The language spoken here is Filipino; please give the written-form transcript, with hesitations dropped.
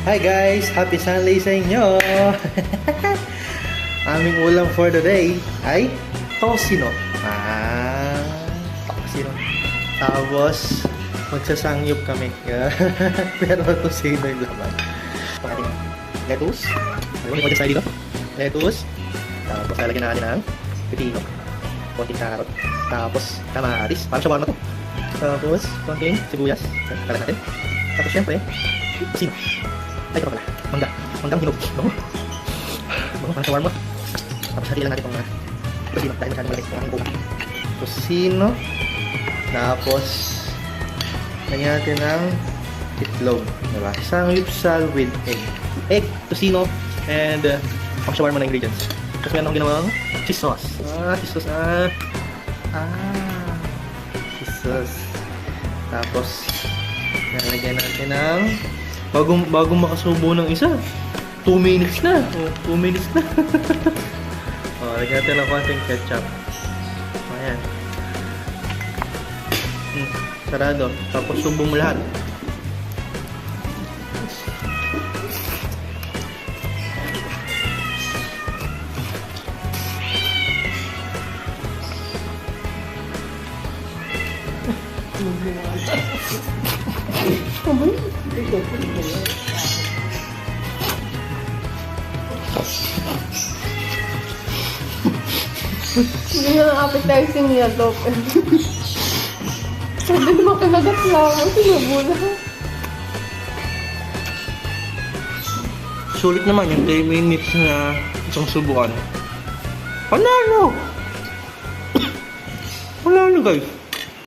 Hi guys! Happy Sunday sa inyo! Aming ulam for the day ay tosino. Tosino. Tapos, magsasangyup kami. Pero tosino yung laman. Pagkating lettuce. Ano yung pwede dito? Lettuce. Tapos, lalagyan natin ng pepino. Konting carrot. Tapos, kamatis. Parang shawarma to. Tapos, konting sibuyas. Kalat natin. Tapos, syempre, tosino. Ay, ito pala. Mangga. Manggang hinog. Bango. Bango, parang shawarma. Tapos hati lang natin itong tosino. Dahil masyadong malaki itong aming buka. Tosino. Tapos, lagyan natin ng itlog. Diba? Samgyeopsal with egg. Egg, tosino, and pang shawarma na ingredients. Tapos meron akong ginawang cheese sauce. Cheese sauce. Cheese sauce. Tapos, nalagyan natin ng bagong makasubo ng isa. 2 minutes na. 2 minutes na. Lagyan natin ng konting ketchup. Ayan. Sarado. Tapos subo mo lahat. Hindi na appetizing niya to. Sabi naman kanagat lang. Sinubo na. Sulit naman yung 10 minutes na isang subukan. Panalo! Panalo guys!